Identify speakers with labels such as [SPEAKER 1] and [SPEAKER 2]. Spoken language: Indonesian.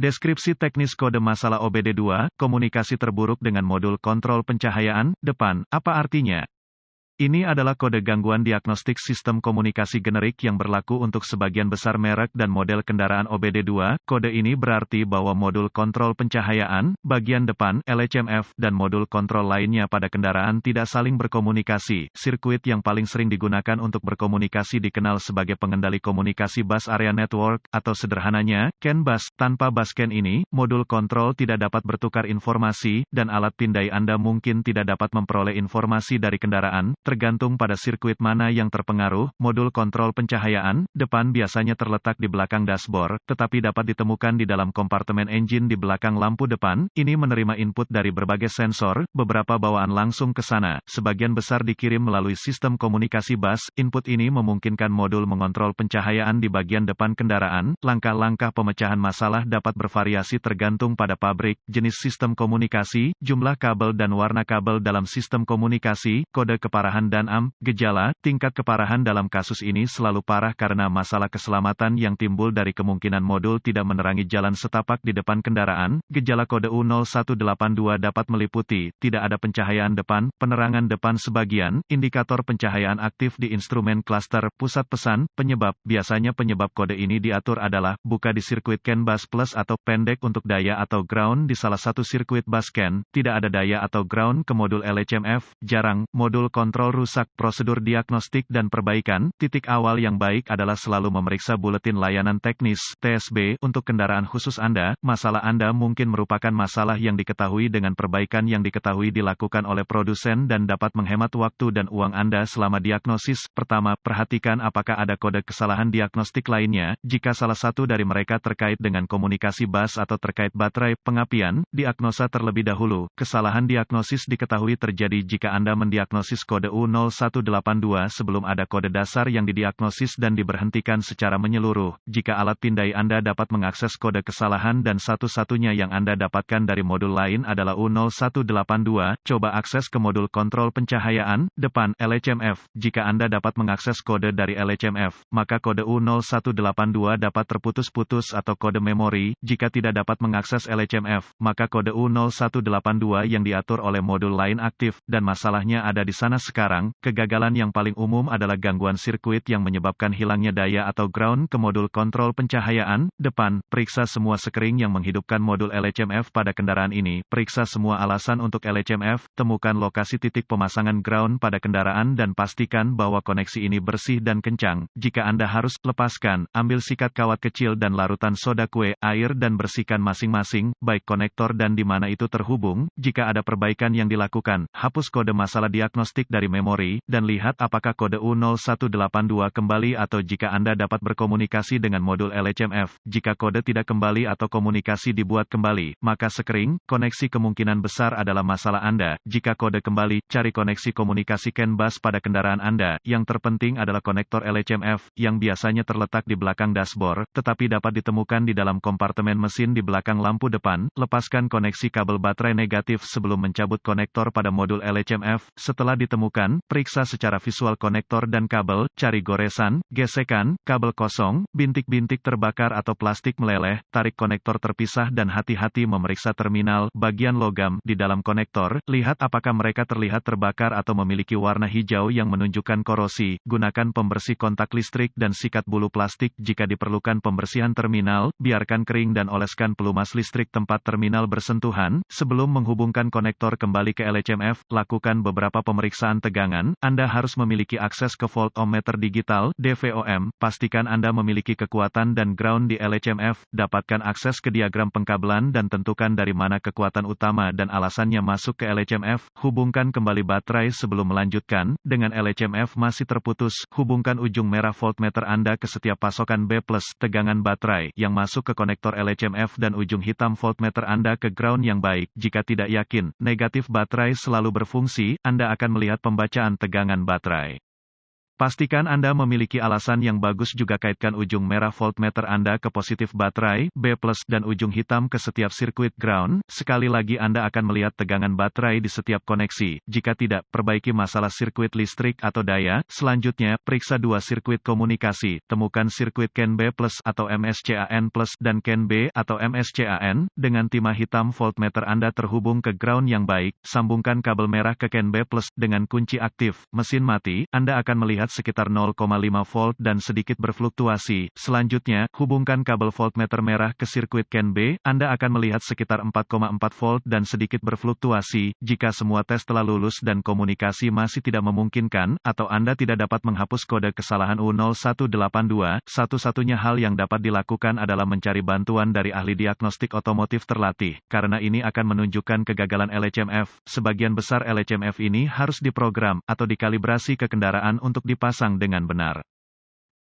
[SPEAKER 1] Deskripsi teknis kode masalah OBD2, komunikasi terburuk dengan modul kontrol pencahayaan, depan, apa artinya? Ini adalah kode gangguan diagnostik sistem komunikasi generik yang berlaku untuk sebagian besar merek dan model kendaraan OBD2. Kode ini berarti bahwa modul kontrol pencahayaan, bagian depan, LHMF, dan modul kontrol lainnya pada kendaraan tidak saling berkomunikasi. Sirkuit yang paling sering digunakan untuk berkomunikasi dikenal sebagai pengendali komunikasi bus area network, atau sederhananya, CAN bus. Tanpa bus CAN ini, modul kontrol tidak dapat bertukar informasi, dan alat pindai Anda mungkin tidak dapat memperoleh informasi dari kendaraan. Tergantung pada sirkuit mana yang terpengaruh, modul kontrol pencahayaan, depan biasanya terletak di belakang dashboard, tetapi dapat ditemukan di dalam kompartemen engine di belakang lampu depan. Ini menerima input dari berbagai sensor, beberapa bawaan langsung ke sana. Sebagian besar dikirim melalui sistem komunikasi bus. Input ini memungkinkan modul mengontrol pencahayaan di bagian depan kendaraan. Langkah-langkah pemecahan masalah dapat bervariasi tergantung pada pabrik, jenis sistem komunikasi, jumlah kabel dan warna kabel dalam sistem komunikasi, kode keparahan dan gejala. Tingkat keparahan dalam kasus ini selalu parah karena masalah keselamatan yang timbul dari kemungkinan modul tidak menerangi jalan setapak di depan kendaraan. Gejala kode U0182 dapat meliputi, tidak ada pencahayaan depan, penerangan depan sebagian, indikator pencahayaan aktif di instrumen klaster, pusat pesan, penyebab. Biasanya penyebab kode ini diatur adalah, buka di sirkuit CAN bus plus atau pendek untuk daya atau ground di salah satu sirkuit bus CAN, tidak ada daya atau ground ke modul LHMF, jarang, modul kontrol rusak. Prosedur diagnostik dan perbaikan. Titik awal yang baik adalah selalu memeriksa buletin layanan teknis (TSB) untuk kendaraan khusus Anda. Masalah Anda mungkin merupakan masalah yang diketahui dengan perbaikan yang diketahui dilakukan oleh produsen dan dapat menghemat waktu dan uang Anda selama diagnosis. Pertama, perhatikan apakah ada kode kesalahan diagnostik lainnya. Jika salah satu dari mereka terkait dengan komunikasi bus atau terkait baterai pengapian, diagnosa terlebih dahulu. Kesalahan diagnosis diketahui terjadi jika Anda mendiagnosis kode U0182 sebelum ada kode dasar yang didiagnosis dan diberhentikan secara menyeluruh. Jika alat pindai Anda dapat mengakses kode kesalahan dan satu-satunya yang Anda dapatkan dari modul lain adalah U0182, coba akses ke modul kontrol pencahayaan, depan, LHMF. Jika Anda dapat mengakses kode dari LHMF, maka kode U0182 dapat terputus-putus atau kode memori. Jika tidak dapat mengakses LHMF, maka kode U0182 yang diatur oleh modul lain aktif, dan masalahnya ada di sana sekarang. Kegagalan yang paling umum adalah gangguan sirkuit yang menyebabkan hilangnya daya atau ground ke modul kontrol pencahayaan, depan. Periksa semua sekring yang menghidupkan modul LHMF pada kendaraan ini. Periksa semua alasan untuk LHMF, temukan lokasi titik pemasangan ground pada kendaraan dan pastikan bahwa koneksi ini bersih dan kencang. Jika Anda harus, lepaskan, ambil sikat kawat kecil dan larutan soda kue, air dan bersihkan masing-masing, baik konektor dan di mana itu terhubung. Jika ada perbaikan yang dilakukan, hapus kode masalah diagnostik dari memori, dan lihat apakah kode U0182 kembali atau jika Anda dapat berkomunikasi dengan modul LHMF. Jika kode tidak kembali atau komunikasi dibuat kembali, maka sekring, koneksi kemungkinan besar adalah masalah Anda. Jika kode kembali, cari koneksi komunikasi CAN bus pada kendaraan Anda. Yang terpenting adalah konektor LHMF, yang biasanya terletak di belakang dashboard, tetapi dapat ditemukan di dalam kompartemen mesin di belakang lampu depan. Lepaskan koneksi kabel baterai negatif sebelum mencabut konektor pada modul LHMF. Setelah ditemukan, periksa secara visual konektor dan kabel, cari goresan, gesekan, kabel kosong, bintik-bintik terbakar atau plastik meleleh, tarik konektor terpisah dan hati-hati memeriksa terminal, bagian logam, di dalam konektor, lihat apakah mereka terlihat terbakar atau memiliki warna hijau yang menunjukkan korosi. Gunakan pembersih kontak listrik dan sikat bulu plastik jika diperlukan pembersihan terminal, biarkan kering dan oleskan pelumas listrik tempat terminal bersentuhan. Sebelum menghubungkan konektor kembali ke LHMF, lakukan beberapa pemeriksaan tegangan. Anda harus memiliki akses ke voltmeter digital, DVOM. Pastikan Anda memiliki kekuatan dan ground di LHMF. Dapatkan akses ke diagram pengkabelan dan tentukan dari mana kekuatan utama dan alasannya masuk ke LHMF. Hubungkan kembali baterai sebelum melanjutkan. Dengan LHMF masih terputus, hubungkan ujung merah voltmeter Anda ke setiap pasokan B+ tegangan baterai yang masuk ke konektor LHMF dan ujung hitam voltmeter Anda ke ground yang baik. Jika tidak yakin, negatif baterai selalu berfungsi, Anda akan melihat pembacaan tegangan baterai. Pastikan Anda memiliki alasan yang bagus juga kaitkan ujung merah voltmeter Anda ke positif baterai, B+, dan ujung hitam ke setiap sirkuit ground. Sekali lagi Anda akan melihat tegangan baterai di setiap koneksi. Jika tidak, perbaiki masalah sirkuit listrik atau daya. Selanjutnya, periksa dua sirkuit komunikasi. Temukan sirkuit CAN B+ atau MSCAN+ dan CAN B atau MSCAN. Dengan timah hitam voltmeter Anda terhubung ke ground yang baik. Sambungkan kabel merah ke CAN B+ dengan kunci aktif. Mesin mati, Anda akan melihat sekitar 0,5 volt dan sedikit berfluktuasi. Selanjutnya, hubungkan kabel voltmeter merah ke sirkuit CAN B. Anda akan melihat sekitar 4,4 volt dan sedikit berfluktuasi. Jika semua tes telah lulus dan komunikasi masih tidak memungkinkan, atau Anda tidak dapat menghapus kode kesalahan U0182, satu-satunya hal yang dapat dilakukan adalah mencari bantuan dari ahli diagnostik otomotif terlatih. Karena ini akan menunjukkan kegagalan LHMF. Sebagian besar LHMF ini harus diprogram atau dikalibrasi ke kendaraan untuk dipasang dengan benar.